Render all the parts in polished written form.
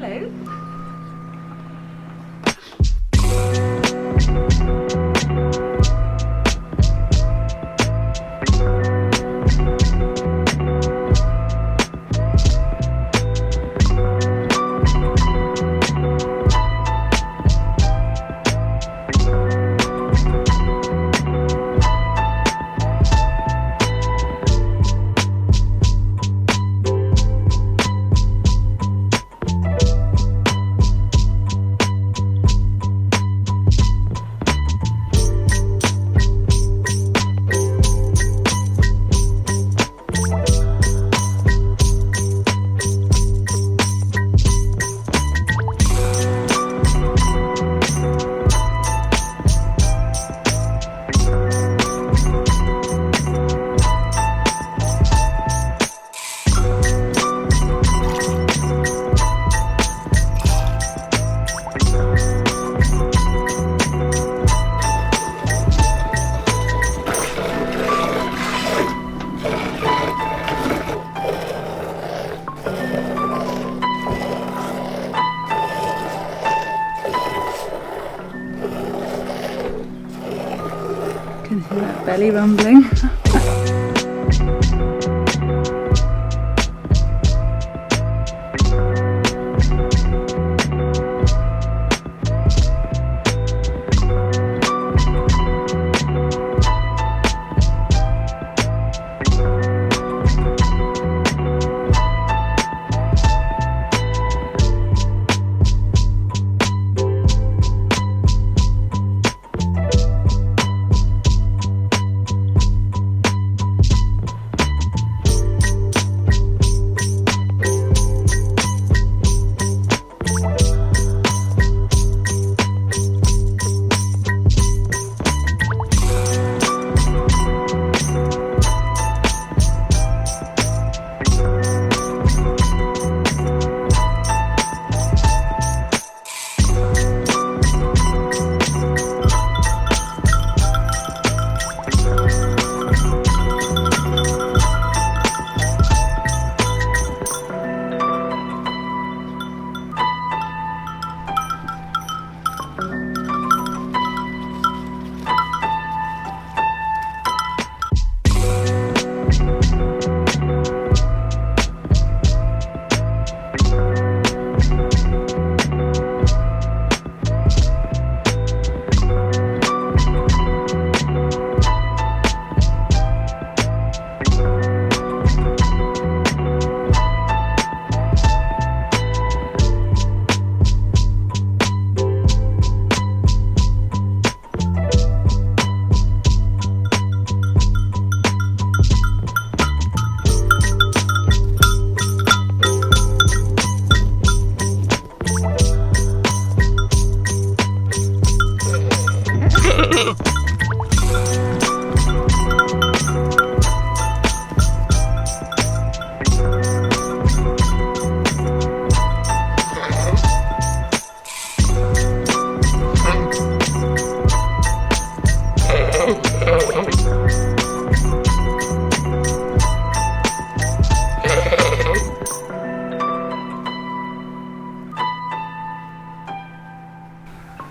Hello. Can hear that belly rumbling.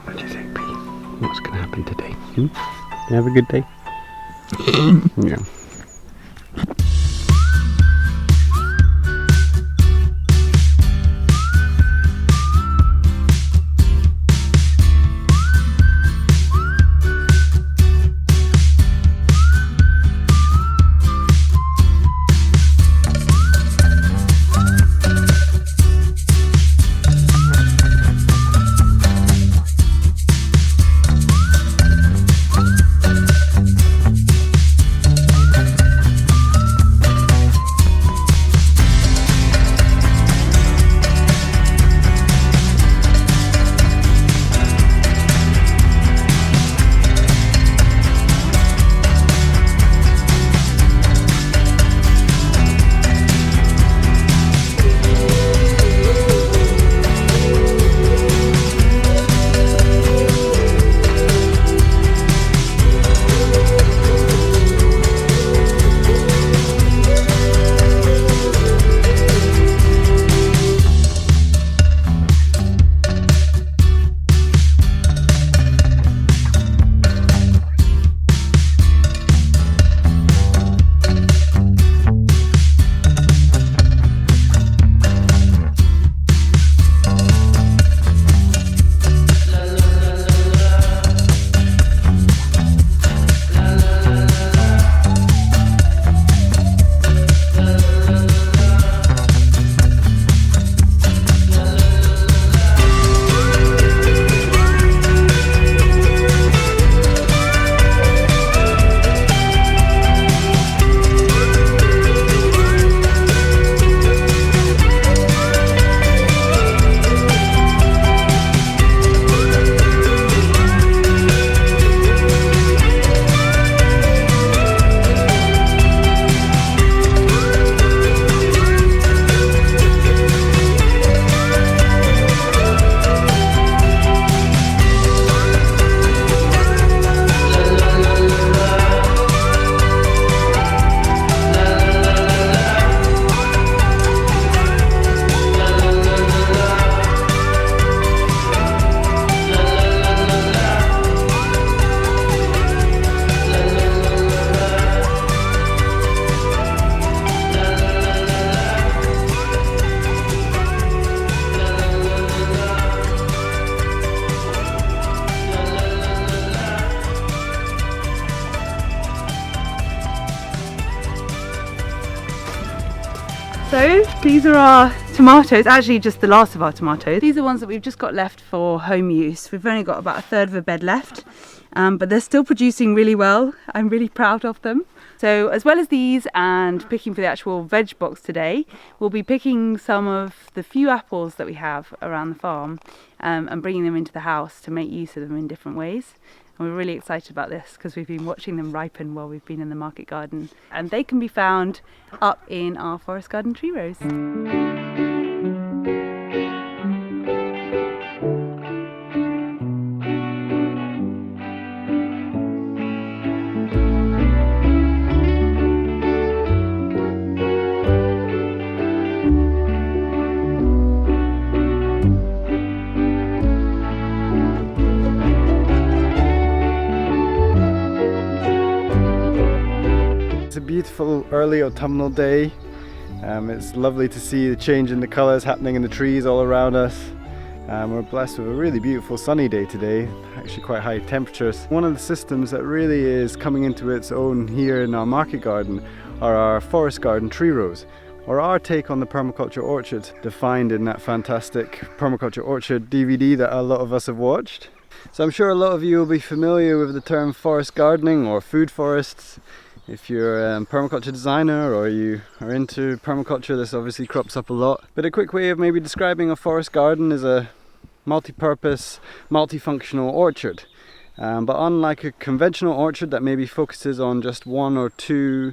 What do you think, P? What's going to happen today? You have a good day? Yeah. these are our tomatoes, actually just the last of our tomatoes. These are ones that we've just got left for home use. We've only got about 1/3 of a bed left, but they're still producing really well. I'm really proud of them. So as well as these and picking for the actual veg box today, we'll be picking some of the few apples that we have around the farm and bringing them into the house to make use of them in different ways. And we're really excited about this because we've been watching them ripen while we've been in the market garden, and they can be found up in our forest garden tree rows. It's a beautiful early autumnal day. It's lovely to see the change in the colours happening in the trees all around us. We're blessed with a really beautiful sunny day today, actually quite high temperatures. One of the systems that really is coming into its own here in our market garden are our forest garden tree rows, or our take on the permaculture orchard, defined in that fantastic Permaculture Orchard DVD that a lot of us have watched. So I'm sure a lot of you will be familiar with the term forest gardening or food forests. If you're a permaculture designer or you are into permaculture, this obviously crops up a lot. But a quick way of maybe describing a forest garden is a multi-purpose, multifunctional orchard. But unlike a conventional orchard that maybe focuses on just one or two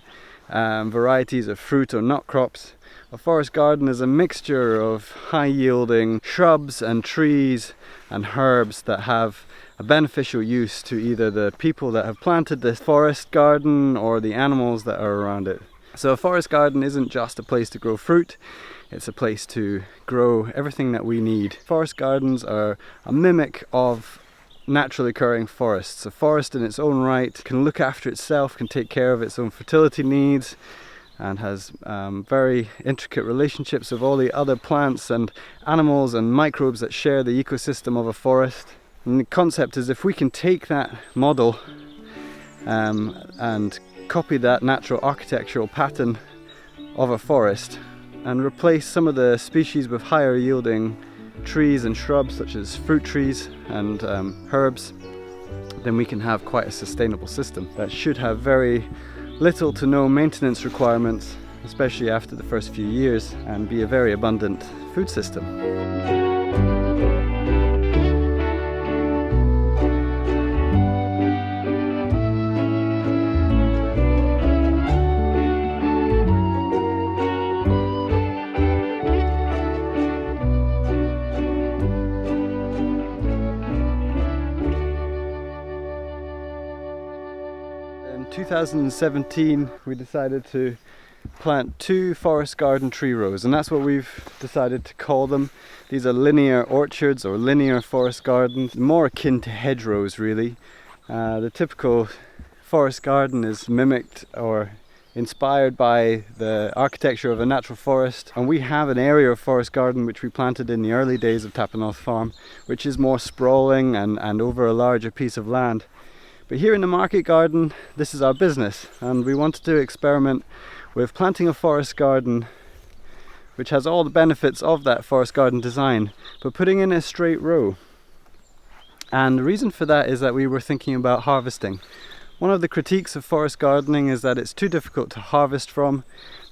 varieties of fruit or nut crops, a forest garden is a mixture of high-yielding shrubs and trees and herbs that have a beneficial use to either the people that have planted this forest garden or the animals that are around it. So a forest garden isn't just a place to grow fruit, it's a place to grow everything that we need. Forest gardens are a mimic of naturally occurring forests. A forest in its own right can look after itself, can take care of its own fertility needs, and has very intricate relationships with all the other plants and animals and microbes that share the ecosystem of a forest. And the concept is, if we can take that model and copy that natural architectural pattern of a forest and replace some of the species with higher yielding trees and shrubs such as fruit trees and herbs, then we can have quite a sustainable system that should have very little to no maintenance requirements, especially after the first few years, and be a very abundant food system. In 2017 we decided to plant 2 forest garden tree rows, and that's what we've decided to call them. These are linear orchards or linear forest gardens, more akin to hedgerows really. The typical forest garden is mimicked or inspired by the architecture of a natural forest, and we have an area of forest garden which we planted in the early days of Tappernothe Farm, which is more sprawling and over a larger piece of land. But here in the market garden, this is our business, and we wanted to experiment with planting a forest garden which has all the benefits of that forest garden design, but putting in a straight row. And the reason for that is that we were thinking about harvesting. One of the critiques of forest gardening is that it's too difficult to harvest from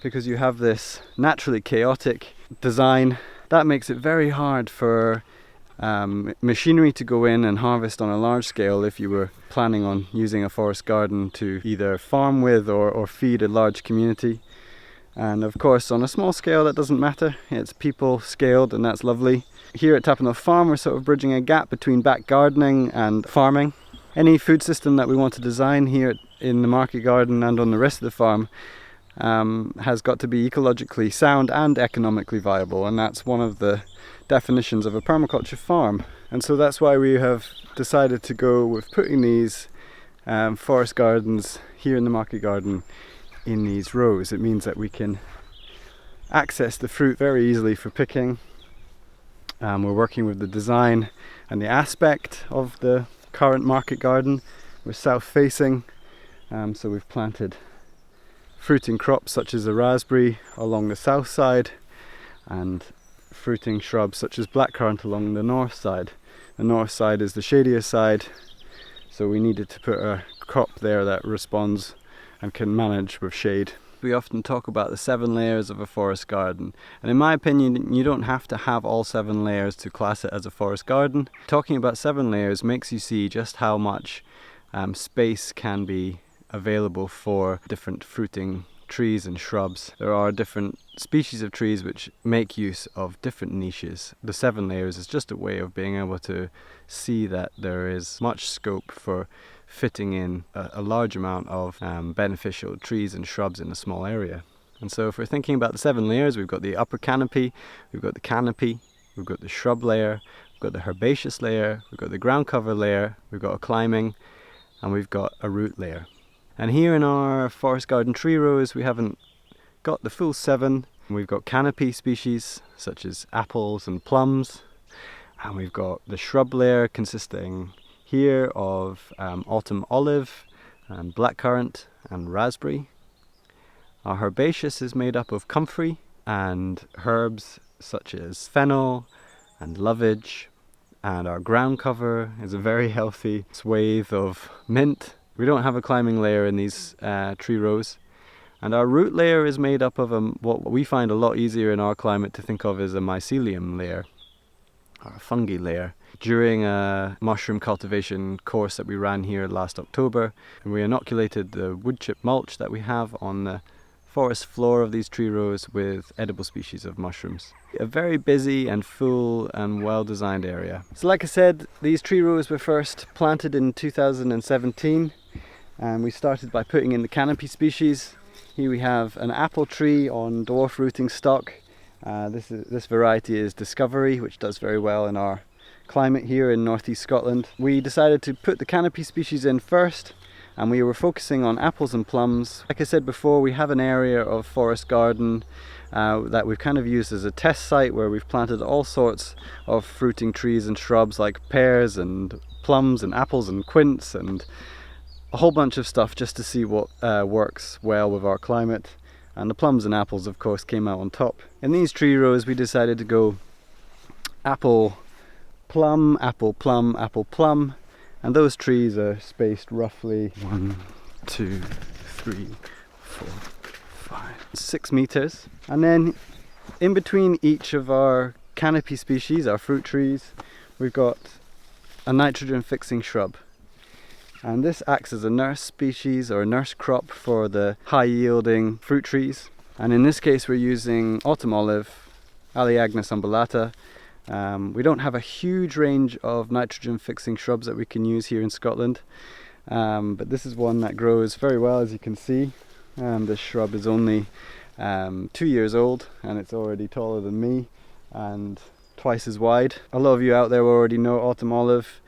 because you have this naturally chaotic design. That makes it very hard for machinery to go in and harvest on a large scale if you were planning on using a forest garden to either farm with or feed a large community. And of course on a small scale that doesn't matter, it's people scaled, and that's lovely. Here at Tappernothe Farm we're sort of bridging a gap between back gardening and farming. Any food system that we want to design here in the market garden and on the rest of the farm has got to be ecologically sound and economically viable, and that's one of the definitions of a permaculture farm. And so that's why we have decided to go with putting these forest gardens here in the market garden in these rows. It means that we can access the fruit very easily for picking. We're working with the design and the aspect of the current market garden. We're south facing, so we've planted fruiting crops such as a raspberry along the south side, and fruiting shrubs such as blackcurrant along the north side. The north side is the shadier side, so we needed to put a crop there that responds and can manage with shade. We often talk about the 7 layers of a forest garden, and in my opinion you don't have to have all 7 layers to class it as a forest garden. Talking about 7 layers makes you see just how much space can be available for different fruiting trees and shrubs. There are different species of trees which make use of different niches. The 7 layers is just a way of being able to see that there is much scope for fitting in a large amount of beneficial trees and shrubs in a small area. And so if we're thinking about the 7 layers, we've got the upper canopy, we've got the canopy, we've got the shrub layer, we've got the herbaceous layer, we've got the ground cover layer, we've got a climbing, and we've got a root layer. And here in our forest garden tree rows we haven't got the full 7. We've got canopy species such as apples and plums, and we've got the shrub layer consisting here of autumn olive and blackcurrant and raspberry. Our herbaceous is made up of comfrey and herbs such as fennel and lovage, and our ground cover is a very healthy swathe of mint. We don't have a climbing layer in these tree rows. And our root layer is made up of what we find a lot easier in our climate to think of as a mycelium layer, or a fungi layer. During a mushroom cultivation course that we ran here last October, and we inoculated the wood chip mulch that we have on the forest floor of these tree rows with edible species of mushrooms. A very busy and full and well-designed area. So like I said, these tree rows were first planted in 2017, and we started by putting in the canopy species. Here we have an apple tree on dwarf rooting stock. This variety is Discovery, which does very well in our climate here in northeast Scotland. We decided to put the canopy species in first, and we were focusing on apples and plums. Like I said before, we have an area of forest garden that we've kind of used as a test site where we've planted all sorts of fruiting trees and shrubs like pears and plums and apples and quince and a whole bunch of stuff just to see what works well with our climate. And the plums and apples of course came out on top. In these tree rows we decided to go apple, plum, apple, plum, apple, plum, and those trees are spaced roughly 1, 2, 3, 4, 5, 6 meters. And then in between each of our canopy species, our fruit trees, we've got a nitrogen fixing shrub. And this acts as a nurse species or a nurse crop for the high yielding fruit trees. And in this case we're using autumn olive, Aleagnus umbellata. We don't have a huge range of nitrogen fixing shrubs that we can use here in Scotland, but this is one that grows very well, as you can see. This shrub is only 2 years old and it's already taller than me and twice as wide. A lot of you out there will already know autumn olive.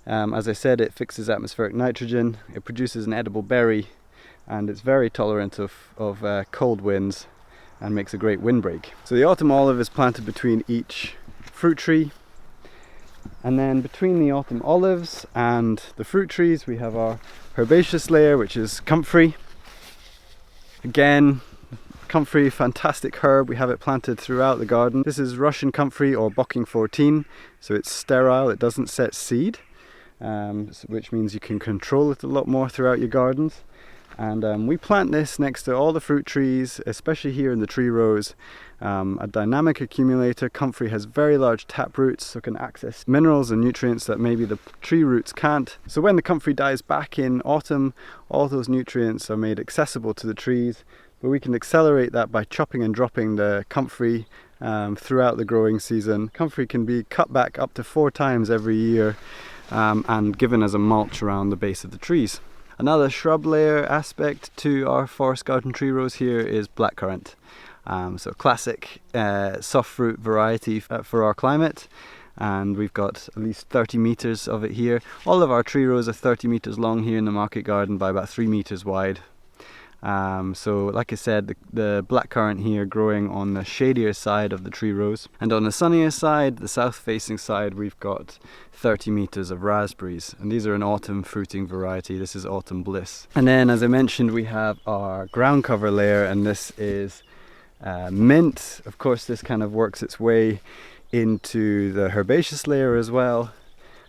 As I said, it fixes atmospheric nitrogen, it produces an edible berry, and it's very tolerant of cold winds and makes a great windbreak. So the autumn olive is planted between each fruit tree, and then between the autumn olives and the fruit trees we have our herbaceous layer, which is comfrey. Again, comfrey, fantastic herb. We have it planted throughout the garden. This is Russian comfrey or Bocking 14, so it's sterile, it doesn't set seed, which means you can control it a lot more throughout your gardens. And we plant this next to all the fruit trees, especially here in the tree rows. A dynamic accumulator. Comfrey has very large tap roots, so can access minerals and nutrients that maybe the tree roots can't. So when the comfrey dies back in autumn, all those nutrients are made accessible to the trees, but we can accelerate that by chopping and dropping the comfrey throughout the growing season. Comfrey can be cut back up to 4 times every year and given as a mulch around the base of the trees. Another shrub layer aspect to our forest garden tree rows here is blackcurrant. So classic soft fruit variety for our climate, and we've got at least 30 meters of it here. All of our tree rows are 30 meters long here in the market garden by about 3 meters wide. So like I said, the blackcurrant here growing on the shadier side of the tree rows, and on the sunnier side, the south facing side, we've got 30 meters of raspberries, and these are an autumn fruiting variety. This is Autumn Bliss. And then, as I mentioned, we have our ground cover layer, and this is mint. Of course, this kind of works its way into the herbaceous layer as well.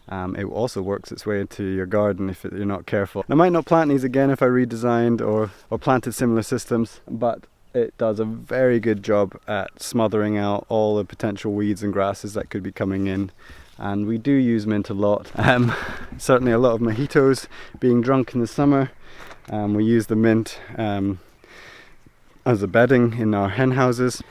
It also works its way into your garden if you're not careful. I might not plant these again if I redesigned or planted similar systems, but it does a very good job at smothering out all the potential weeds and grasses that could be coming in. And we do use mint a lot. Certainly a lot of mojitos being drunk in the summer. We use the mint as a bedding in our hen houses.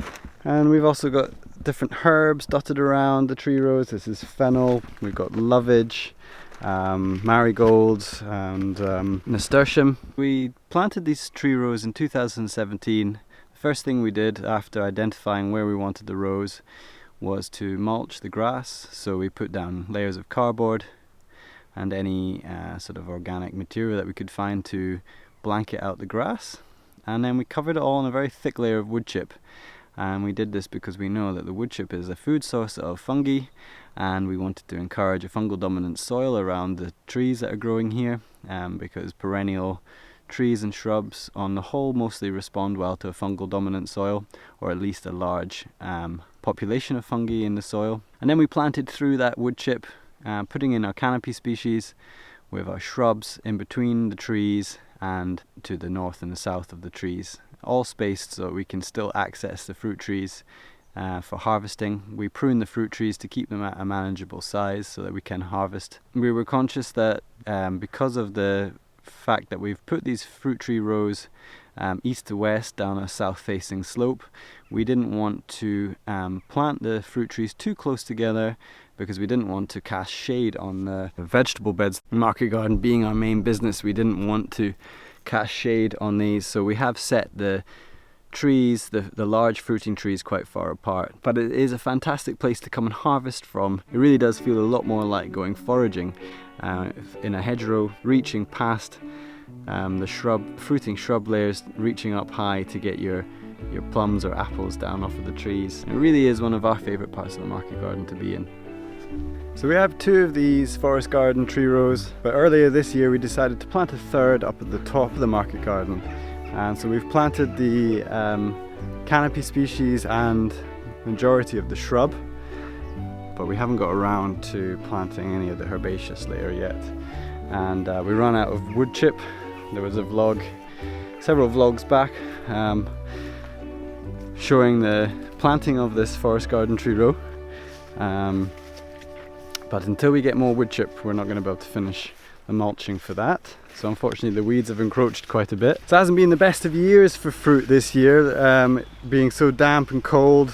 And we've also got different herbs dotted around the tree rows. This is fennel, we've got lovage, marigolds and nasturtium. We planted these tree rows in 2017. The first thing we did after identifying where we wanted the rows was to mulch the grass. So we put down layers of cardboard and any sort of organic material that we could find to blanket out the grass. And then we covered it all in a very thick layer of wood chip. And we did this because we know that the wood chip is a food source of fungi, and we wanted to encourage a fungal dominant soil around the trees that are growing here, because perennial trees and shrubs on the whole mostly respond well to a fungal dominant soil, or at least a large population of fungi in the soil. And then we planted through that wood chip, putting in our canopy species with our shrubs in between the trees and to the north and the south of the trees, all spaced so that we can still access the fruit trees for harvesting. We prune the fruit trees to keep them at a manageable size so that we can harvest. We were conscious that because of the fact that we've put these fruit tree rows east to west down a south facing slope, we didn't want to plant the fruit trees too close together because we didn't want to cast shade on the vegetable beds. Market garden being our main business, we didn't want to cast shade on these, so we have set the trees, the large fruiting trees, quite far apart. But it is a fantastic place to come and harvest from. It really does feel a lot more like going foraging in a hedgerow, reaching past the fruiting shrub layers, reaching up high to get your plums or apples down off of the trees. It really is one of our favourite parts of the market garden to be in. So we have 2 of these forest garden tree rows, but earlier this year we decided to plant a third up at the top of the market garden. And so we've planted the canopy species and majority of the shrub, but we haven't got around to planting any of the herbaceous layer yet. And we ran out of wood chip. There was a vlog, several vlogs back, showing the planting of this forest garden tree row. But until we get more wood chip, we're not going to be able to finish the mulching for that. So unfortunately the weeds have encroached quite a bit. So it hasn't been the best of years for fruit this year, being so damp and cold.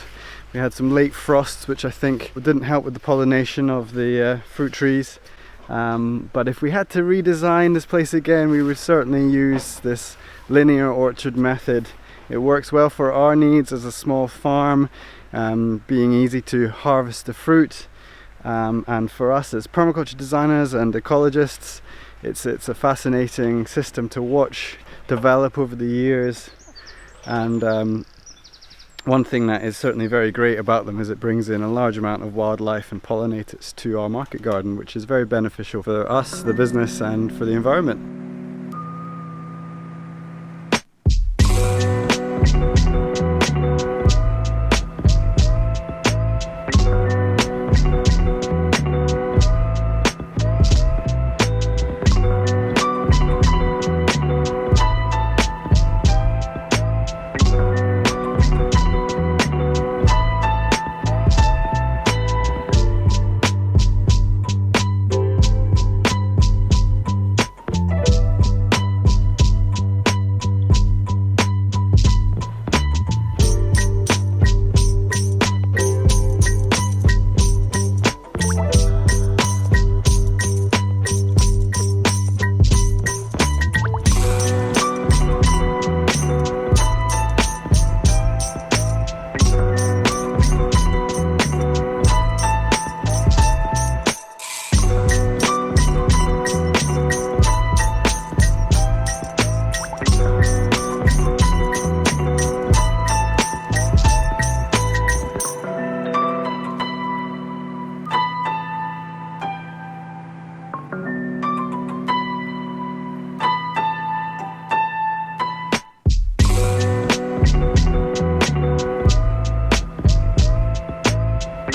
We had some late frosts which I think didn't help with the pollination of the fruit trees. But if we had to redesign this place again, we would certainly use this linear orchard method. It works well for our needs as a small farm, being easy to harvest the fruit. And for us as permaculture designers and ecologists, it's a fascinating system to watch develop over the years. And one thing that is certainly very great about them is it brings in a large amount of wildlife and pollinators to our market garden, which is very beneficial for us, the business, and for the environment.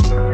Bye.